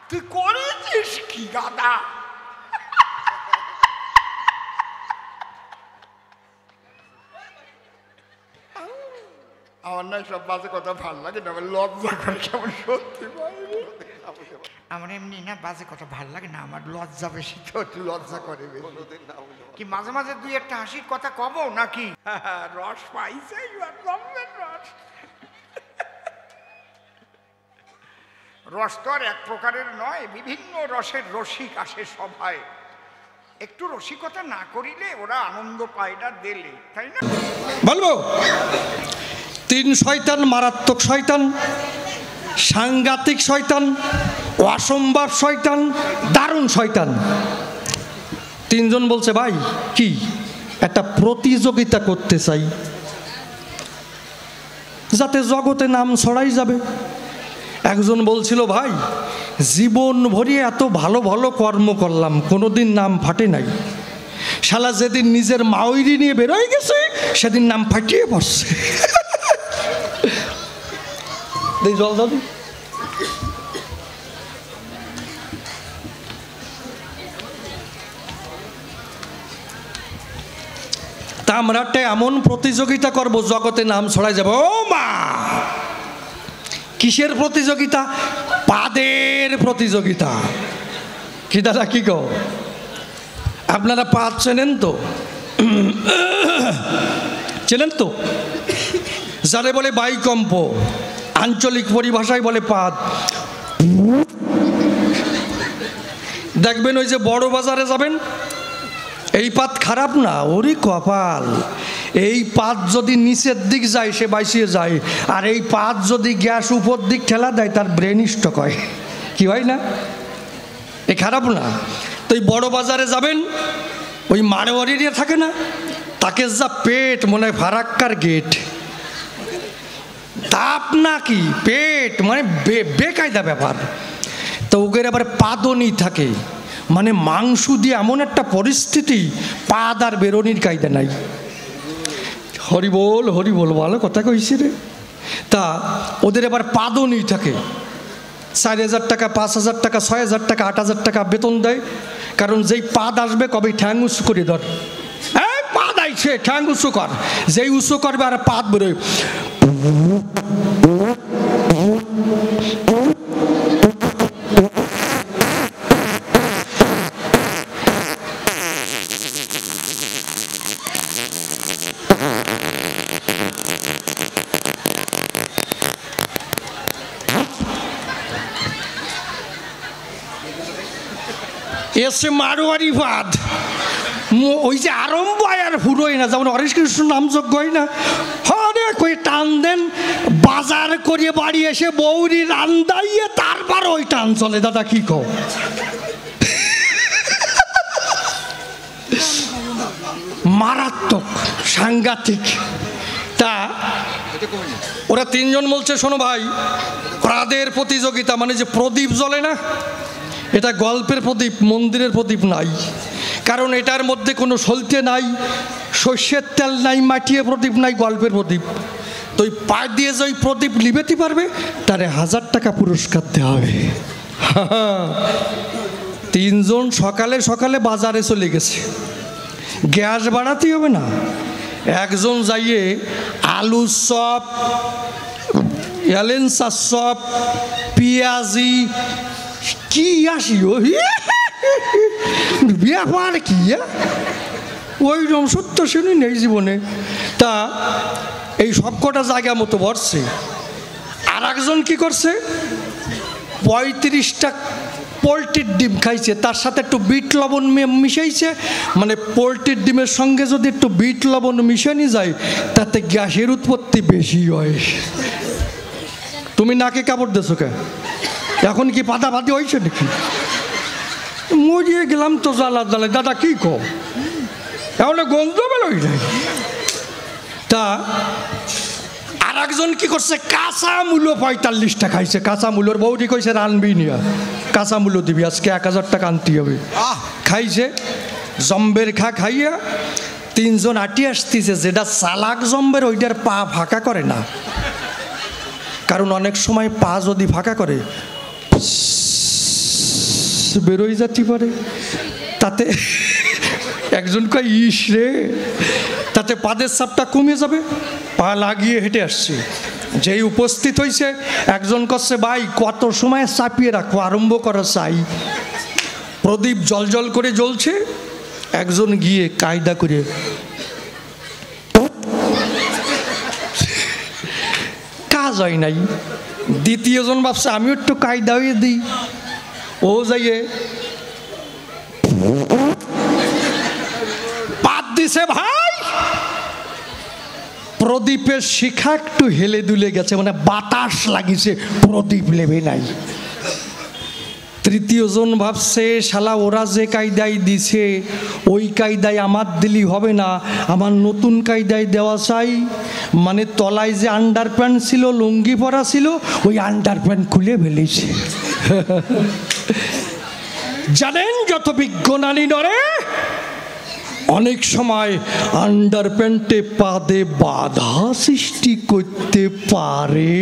তুই করেছিস কি গাদা? আমার না সব বাজে কথা ভাল লাগে না, আমার লজ্জা করে কেমন সত্যি ভাই। আমার এমনি না বাজে কথা ভাল লাগে না, আমার লজ্জা বেশি, তো লজ্জা করে কি মাঝে মাঝে দুই একটা হাসির কথা কব নাকি? রস পাইছে রস। রস তো আর এক প্রকারের নয়, বিভিন্ন রসের রসিক আসে সভায়। একটু রসিকতা না করিলে ওরা আনন্দ পায় না দিলে, তাই না? বলবো তিন শয়তান, মারাত্মক শয়তান, সাংঘাতিক শয়তান, অসম্ভব শয়তান, দারুণ শয়তান। তিনজন বলছে ভাই কি একটা প্রতিযোগিতা করতে চাই, যাতে জগতে নাম ছড়াই যাবে। একজন বলছিল ভাই জীবন ভরিয়ে এত ভালো ভালো কর্ম করলাম, কোনোদিন নাম ফাটে নাই, শালা যেদিন নিজের মাওইরি নিয়ে বেরোয় গেছে সেদিন নাম ফাটিয়ে পড়ছে। জল দাদু তা আমরা একটা এমন প্রতিযোগিতা করব জগতে নাম ছড়াই যাবে। ও মা, কিসের প্রতিযোগিতা? পাদের প্রতিযোগিতা। কি দাদা কি গো, আপনারা পাদ চেনেন তো? চেনেন তো? যারে বলে বায়ুকম্প, আঞ্চলিক পরিভাষায় বলে পাদ। দেখবেন ওই যে বড় বাজারে যাবেন, এই পাত খারাপ না, ওরই কপাল। এই পাত যদি নিচের দিক যায় সে বাইসিয়ে যায়, আর এই পাত যদি গ্যাস উপর দিক ঠেলা দেয় তার ব্রেন স্ট্রোক হয়। কি হয় না? এ খারাপ না? তো এই বড় বাজারে যাবেন, ওই মারোয়ারি দিয়ে থাকে না, তাকে যা পেট মনে হয় ফারাক্কার গেট। তাপ নাকি পেট, মানে বেকায়দা ব্যাপার। তো ওদের আবার পাদনি থাকে, মানে মাংস দিয়ে এমন একটা পরিস্থিতি, পাদ আর বেরোনির কায়দা নাই। হরিবোল হরিবোল, ভালো কথা কইছি রে। তা ওদের আবার পাদনি থাকে, 4,000 টাকা, 5,000 টাকা, 6,000 টাকা, 8,000 টাকা বেতন দেয়। কারণ যেই পাদ আসবে কবে ঠ্যাং উঁচু করে ধর, এই পাদ আইছে ঠ্যাং উঁচু কর, যেই উঁচু করবে আর পাদ বেরোয়। এসে মারোয়ারি পাদ, ওই যে আরম্ভ হয় আর ফুরোয় না, যেমন হরেশ কৃষ্ণ নামযজ্ঞ হয় না, হরে কই টান দেন, বাজার করে বাড়ি এসে বৌরি রান্দাইয়ে তারপর ওই টান চলে। দাদা কি কও? মারাত্মক, সাংঘাতিক। তা ওরা তিনজন বলছে শোনো ভাই, প্রাদের প্রতিযোগিতা, মানে যে প্রদীপ জ্বলে না, এটা গল্পের প্রদীপ, মন্দিরের প্রদীপ নাই। কারণ এটার মধ্যে কোনো সলতে নাই, সর্ষের তেল নাই, মাটিয়ে প্রদীপ নাই, গল্পের প্রদীপ। তো ওই পা দিয়ে যে ওই প্রদীপ লিবেতে পারবে তারে 1000 টাকা পুরস্কার দেওয়া হবে। তিনজন সকালে সকালে বাজারে চলে গেছে, গ্যাস বাড়াতে হবে না। একজন যাইয়ে আলু চপ, এলেন্সা চপ, পেঁয়াজি কি আসি ওই ব্যাপার কি, ওইরকম সত্য শুনি নেই জীবনে। তা এই সবকটা জায়গা মতো বসছে। আর একজন কি করছে, 35টা পোলট্রির ডিম খাইছে, তার সাথে একটু বিট লবণ মিশাইছে। মানে পোলট্রির ডিমের সঙ্গে যদি একটু বিট লবণ মিশানি যায় তাতে গ্যাসের উৎপত্তি বেশি হয়। তুমি নাকে কাপড় দেছো কে? এখন কি পাতাপাতি হয়েছে নাকি? মরিয়ে গেলাম তো জ্বালা জ্বালায়। দাদা কি কো, এখন গন্ধ বেরোই নাই। তা আর একজন কি করছে, কাঁচা মূল্য 45টা খাইছে। কাঁচা মূল্যর বৌদি কইছে রানবি নিয়া, কাঁচা মূল্য দিবি, আজকে 1000 টাকা আনতে হবে। খাইছে, জম্বের খাইয়া তিনজন আটি আসতেছে। যেটা চালাক জম্বের ওইটার পা ফাঁকা করে না, কারণ অনেক সময় পা যদি ফাঁকা করে বেরোয় যেতে পারে। তাতে একজন কয় ইস রে, তাতে পাদের চাপটা কমে যাবে। পা লাগিয়ে হেঁটে আসছে, যেই উপস্থিত হয়েছে একজন করছে ভাই কত সময় চাপিয়ে রাখবো, আরম্ভ করা চাই। প্রদীপ জল করে জ্বলছে, একজন গিয়ে কায়দা করে কাজ হয় নাই। দ্বিতীয়জন ভাবছে আমিও একটু কায়দা হয়ে দিই, ও যাইয়ে পাত দিছে ভাই, প্রদীপের শিখা একটু হেলে দুলে গেছে, মানে বাতাস লাগিছে, প্রদীপ লেবে নাই। তৃতীয়জন ভাবছে শালা ওরা যে কায়দায় দিছে ওই কায়দায় আমার দিলি হবে না, আমার নতুন কায়দায় দেওয়া চাই। মানে তলায় যে আন্ডার প্যান্ট ছিল, লুঙ্গি পরা ছিল, ওই আন্ডার প্যান্ট খুলে ফেলেছে। জানেন যত বিজ্ঞানী নরে অনেক সময় আন্ডার প্যান্টে পাদে বাধা সৃষ্টি করতে পারে।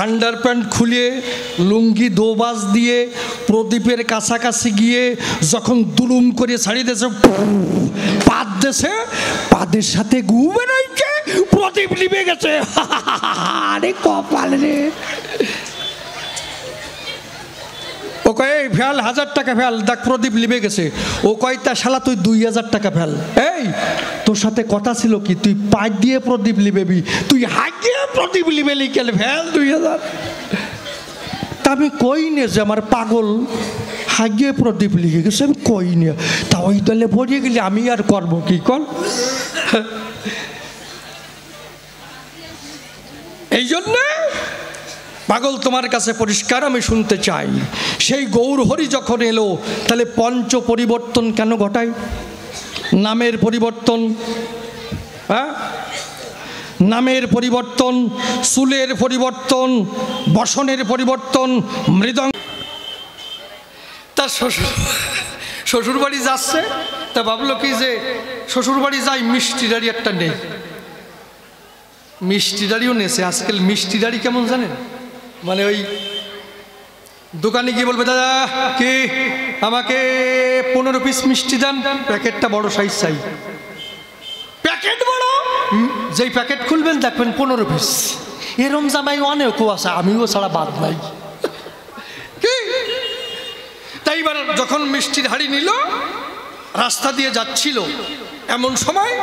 আন্ডার প্যান্ট খুলে লুঙ্গি দোবাজ দিয়ে প্রদীপের কাছাকাছি গিয়ে যখন দুলুম করে ছাড়িয়ে দিয়েছে, পাদ দেছে, পাদের সাথে গু বেরোইছে, প্রদীপ নিভে গেছে। আরে কপাল রে। ও কয় এই ফেল 1000 টাকা ফেল, দেখ প্রদীপ লিবে গেছে। ও কয় তা শালা তুই 2000 টাকা ফেল। এই তোর সাথে কথা ছিল কি, তুই পাঁচ দিয়ে প্রদীপ লিবেবি, তুই হাগিয়ে প্রদীপ লিবেলি কেন, ফেল 2000। তা আমি কই নে যে আমার পাগল হাগিয়ে প্রদীপ লিখে গেছে, আমি কই নে, তা ওই দলে পড়িয়ে গেলে আমি আর করবো কি কর। এই জন্যে পাগল তোমার কাছে পরিষ্কার আমি শুনতে চাই, সেই গৌরহরি যখন এলো তাহলে পঞ্চ পরিবর্তন কেন ঘটায়? নামের পরিবর্তন, হ্যাঁ, নামের পরিবর্তন, চুলের পরিবর্তন, বসনের পরিবর্তন, মৃদঙ্গ। তার শ্বশুর বাড়ি যাচ্ছে, তা ভাবলো কি যে শ্বশুর বাড়ি যাই, মিষ্টি দাড়ি একটা নেই, মিষ্টি দাড়িও নেছে। আজকাল মিষ্টি দাড়ি কেমন জানেন, মানে ওই দোকানে গিয়ে বলবে দাদা কি আমাকে 15 পিস মিষ্টি দেন, প্যাকেটটা বড় সাইজ চাই, প্যাকেট বড়, যেই প্যাকেট খুলবেন দেখবেন 15 পিস। এরম জামাই অনেকও আছে, আমিও ছাড়া বাদ নাই। তাই এবার যখন মিষ্টির হাড়ি নিল, রাস্তা দিয়ে যাচ্ছিল, এমন সময়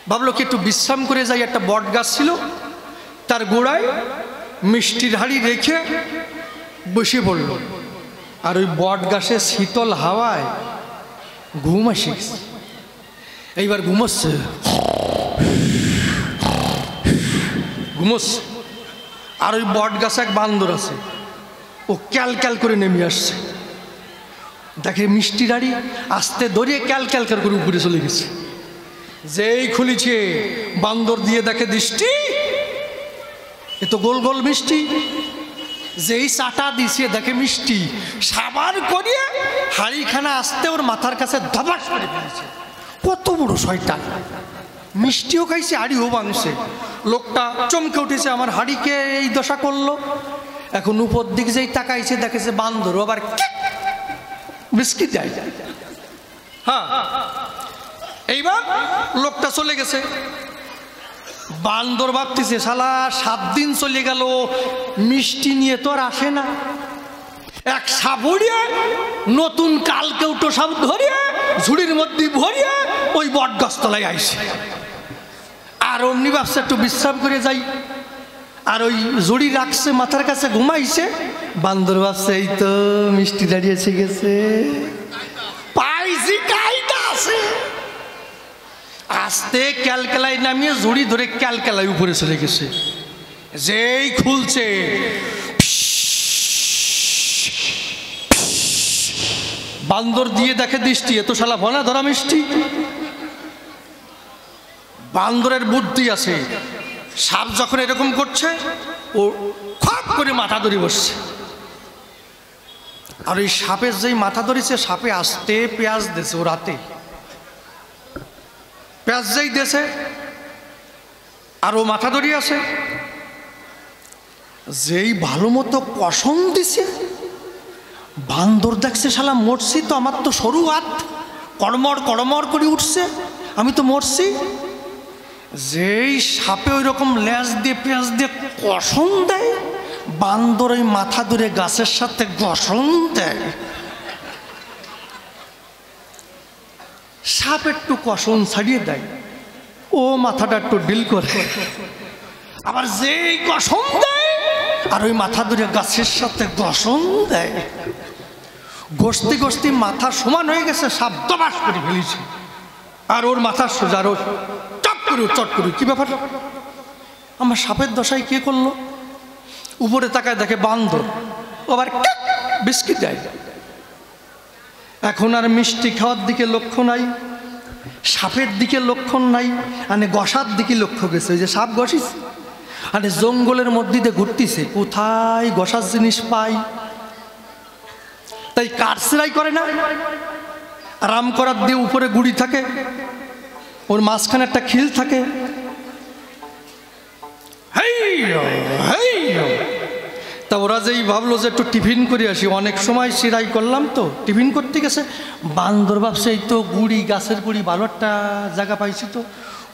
ভাবলো কি একটু বিশ্রাম করে যাই। একটা বট গাছ ছিল, তার গোড়ায় মিষ্টির হাড়ি রেখে বসে পড়ল। আর ওই বট গাছের শীতল হাওয়ায় ঘুম আসে, এইবার ঘুমোচ্ছে ঘুমোচ্ছে। আর ওই বট গাছে এক বান্দর আছে, ও ক্যাল ক্যাল করে নেমে আসছে, দেখে মিষ্টির হাড়ি, আস্তে ধরিয়ে ক্যাল ক্যাল করে উপরে চলে গেছে। যেই খুলিছে বান্দর দিয়ে দেখে দৃষ্টি, এ তো গোল গোল মিষ্টি। যেই চাটা দিছে দেখে মিষ্টি, সাবার করিয়ে হাড়িখানা আসতে ওর মাথার কাছে ধবাস করে ফেলেছে। কত বড় শয়তান, মিষ্টিও খাইছে হাড়িও ভাঙছে। লোকটা চমকে উঠেছে, আমার হাড়িকে এই দশা করলো। এখন উপর দিক যেই তাকাইছে দেখেছে বান্দর আবার বিস্কিট দেয়। হ্যাঁ, এইবার লোকটা চলে গেছে। বান্দর ভাবতেছে শালা 7 দিন চলে গেল, মিষ্টি নিয়ে তো আর আসে না। এক সাবড়িয়ে নতুন কালকেউটো সাপ ধরিয়ে ঝুড়ির মধ্যে ভরিয়ে ওই বট গাছতলায় আইছে। আর অমনি ভাবছে একটু বিশ্রাম করে যাই, আর ওই ঝুড়ি রাখছে মাথার কাছে, ঘুমাইছে। বান্দর ভাবছে এই তো মিষ্টি দাঁড়িয়েছে গেছে, পাইছি কাইটা আছে। আস্তে ক্যালকেলাই নামিয়ে ঝুড়ি ধরে ক্যালকেলাই উপরে চলে গেছে। যেই খুলছে বান্দর দিয়ে দেখে দৃষ্টি, এত শালা ভনা ধরা মিষ্টি। বান্দরের বুদ্ধি আছে, সাপ যখন এরকম করছে ও খপ করে মাথা ধরে বসছে। আর ওই সাপের যেই মাথা ধরেছে, সাপে আস্তে পেঁয়াজ দিয়েছে ও রাতে, পেঁয়াজ যেই দিয়েছে আর ও মাথা ধরিয়ে আছে। যেই ভালো মতো কসম দিছে, বান্দর দেখছে শালা মরছি তো, আমার তো সরু হাত, কড়মড় কড়মড় করে উঠছে, আমি তো মরছি। যেই সাপে ওই রকম ল্যাজ দিয়ে পেঁয়াজ দিয়ে কসম দেয়, বান্দর ওই মাথা ধরে গাছের সাথে কসম দেয়। সাপ একটু কসম ছাড়িয়ে দেয়, ও মাথাটা একটু ডিল করে, আবার যেই কসম দেয় আর ওই মাথা ধরে গাছের সাথে কসম দেয়। গস্তি গস্তি মাথা সমান হয়ে গেছে, সাপ দবাস করে ফেলেছে, আর ওর মাথার সোজা রোজ চট করে চট করে। কি ব্যাপার, আমার সাপের দশায় কে করলো? উপরে তাকায় দেখে বান্দর, আবার বিস্কিট দেয়। এখন আর মিষ্টি খাওয়ার দিকে লক্ষ্য নাই, সাপের দিকে লক্ষণ নাই, মানে গসার দিকে লক্ষ্য গেছে। ওই যে সাপ গসিস, মানে জঙ্গলের মধ্যে দিয়ে ঘুরতেছে, কোথায় গসার জিনিস পাই, তাই কাঠসেরাই করে না। রাম করার দিয়ে উপরে গুড়ি থাকে, ওর মাঝখানে একটা খিল থাকে। তা ওরা যেই ভাবলো যে একটু টিফিন করে আসি, অনেক সময় সিরাই করলাম তো, টিফিন করতে গেছে বান্দর ভাবছে এই তো গুড়ি, গাছের গুড়ি, ভালো একটা জায়গা পাইছি তো,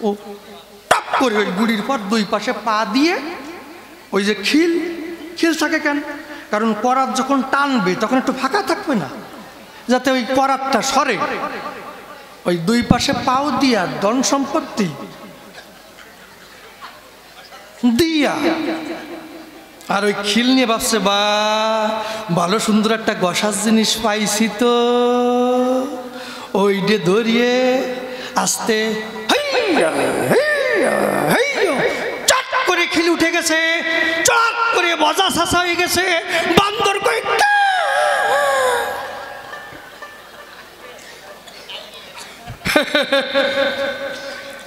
ও টপ করে ওই গুড়ির পর দুই পাশে পা দিয়ে, ওই যে খিল, খিল থাকে কেন, কারণ করাত যখন টানবে তখন একটু ফাঁকা থাকবে না, যাতে ওই করাতটা সরে। ওই দুই পাশে পাও দিয়া ধন সম্পত্তি দিয়া, আর ওই খিল নিয়ে ভাবছে বা ভালো সুন্দর একটা গসার জিনিস পাইছি তো, ওইটে ধরিয়ে আস্তে চট করে খিল উঠে গেছে, চট করে বজা শাসা হয়ে গেছে। বান্দর কই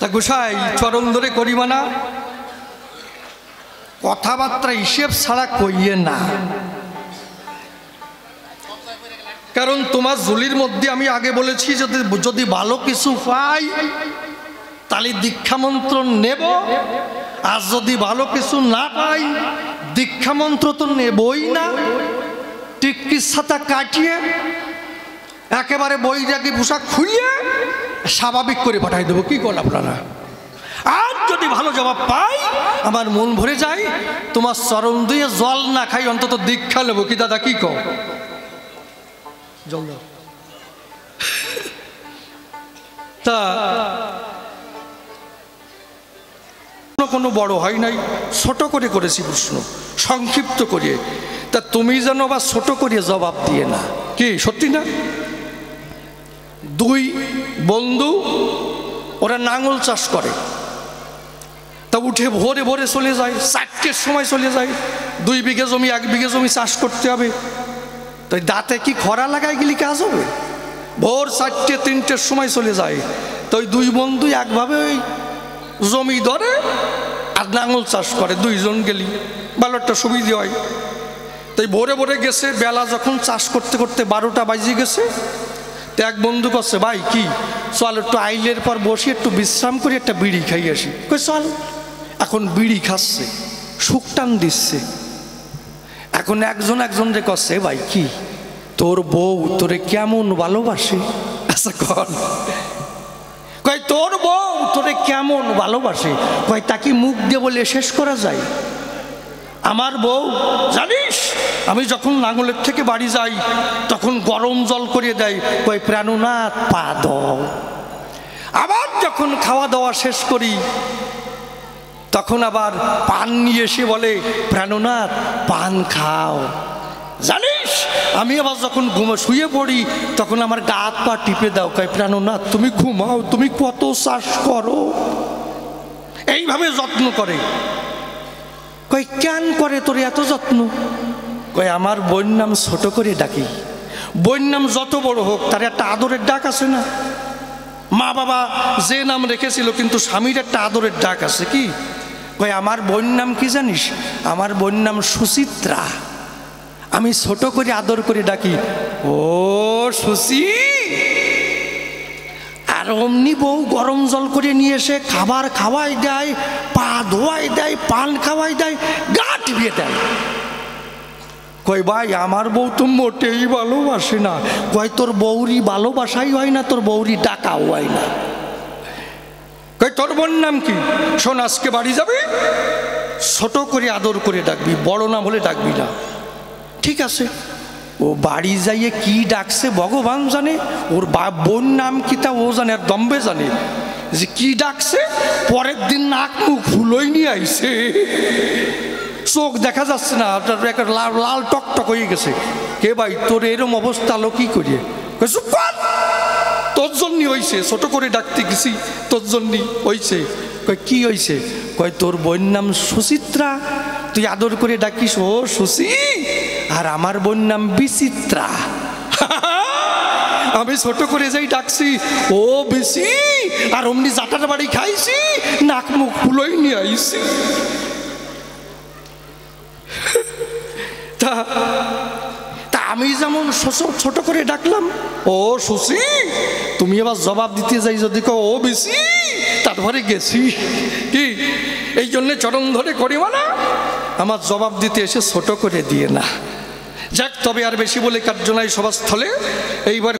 তা গোসাই চরণ ধরে করিমানা, কথাবার্তা হিসেব ছাড়া কইয়ে না, কারণ তোমার ঝুলির মধ্যে আমি আগে বলেছি যদি ভালো কিছু পাই তাহলে দীক্ষা মন্ত্র নেব, আর যদি ভালো কিছু না পাই দীক্ষা মন্ত্র তো নেবই না। টিকির ছাতা কাটিয়ে একেবারে বৈরাগী পোশাক খুলিয়ে স্বাভাবিক করে পাঠাই দেবো। কি করেন আপনারা? আর যদি ভালো জবাব পাই, আমার মন ভরে যায়, তোমার চরণ দিয়ে জল না খাই অন্তত দীক্ষা নেবো। কি দাদা, কি কও? জল দাও। তা কোনো বড় হয় নাই, ছোট করে করেছি প্রশ্ন, সংক্ষিপ্ত করিয়ে। তা তুমি যেন বা ছোট করিয়ে জবাব দিয়ে না। কি সত্যি না? দুই বন্ধু ওরা নাঙল চাষ করে, তা উঠে ভোরে ভোরে চলে যায়, 4টের সময় চলে যায়। 2 বিঘে জমি 1 বিঘে জমি চাষ করতে হবে, তাই দাঁতে কি খরা লাগাই গেলি কাজ হবে? ভোর 4টে 3টের সময় চলে যায়। তো ওই 2 বন্ধু একভাবে ওই জমি ধরে আর নাঙল চাষ করে, 2 জন গেলি ভালো একটা সুবিধা হয়। তাই ভোরে ভোরে গেছে, বেলা যখন চাষ করতে করতে 12টা বাজে গেছে, তো এক বন্ধু করছে, ভাই কি চল একটু আইলের পর বসে একটু বিশ্রাম করে একটা বিড়ি খাই আসি। কই চল। এখন বিড়ি খাচ্ছে, শুকটান দিচ্ছে। এখন একজন রে করছে, ভাই কি তোর বউ তোরে কেমন ভালোবাসে? আচ্ছা কর। কই তোর বউ তোরে কেমন ভালোবাসে? কই তা কি মুখ দিয়ে বলে শেষ করা যায়? আমার বউ জানিস, আমি যখন লাঙ্গলের থেকে বাড়ি যাই তখন গরম জল করিয়ে দেয়, কই প্রাণনাথ পা দাও। আবার যখন খাওয়া দাওয়া শেষ করি তখন আবার পান নিয়ে এসে বলে, প্রাণনাথ পান খাও। জানিস, আমি আবার যখন শুয়ে পড়ি তখন আমার গা হাত পা টিপে দাও, কয় প্রাণনাথ তুমি ঘুমাও, তুমি কত চাষ করো। এইভাবে যত্ন করে। কই কেন করে তোর এত যত্ন? কই আমার বোন নাম ছোট করে ডাকি। বোন নাম যত বড় হোক তার একটা আদরের ডাক আছে না? মা বাবা যে নাম রেখেছিল কিন্তু স্বামীর একটা আদরের ডাক আছে। কি? কই আমার বোন নাম কি জানিস? আমার বোন নাম সুচিত্রা। আমি ছোট করে আদর করে ডাকি, ও সুচি। আর আর অমনি বউ গরম জল করে নিয়ে এসে খাবার খাওয়াই দেয়, পা ধোয়াই দেয়, পান খাওয়াই দেয়, গা টিপিয়ে দেয়। কয় ভাই আমার বউ তো মোটেই ভালোবাসে না। কয় তোর বউরি ভালোবাসাই হয় না, তোর বউরি টাকাও হয় না। কয় তোর বোন নাম কি? শোন, আজকে বাড়ি যাবি, ছোট করে আদর করে ডাকবি, বড় নাম হলে ডাকবি না। ঠিক আছে। ও বাড়ি যাইয়ে কি ডাকছে ভগবান জানে, ওর বোন নাম কি তা ও জানে, আর দম্বে জানে যে কি ডাকছে। পরের দিন নাক মুখ ফুলোই নিয়ে আইছে, চোখ দেখা যাচ্ছে না, একটা লাল লাল টকটক হয়ে গেছে। কে ভাই তোর এরম অবস্থা আলো কি করিয়ে? তোর জন্যই হয়েছে, ছোট করে ডাকতে গেছি, তোর জন্যই হয়েছে। কয় কি হয়েছে? কয় তোর বোন নাম সুচিত্রা, তুই আদর করে ডাকিস ও সুচি, আর আমার বোন নাম বিচিত্রা। আমি ছোট করে যাই ডাকছি ও বেশি, আর অমনি জাটার বাড়ি খাইছি, নাক মুখ ফুলোই নিয়ে আইছি। তা আমি যেমন ছোট করে ডাকলাম ও সুচি, তুমি এবার জবাব দিতে যাই যদি কো ও বেশি, তারপরে গেছি কি। এই জন্যে চরণ ধরে করি না, আমার জবাব দিতে এসে ছোট করে দিয়ে না। যাক, তবে আর বেশি বলে কার্য নাই সভাস্থলে। এইবার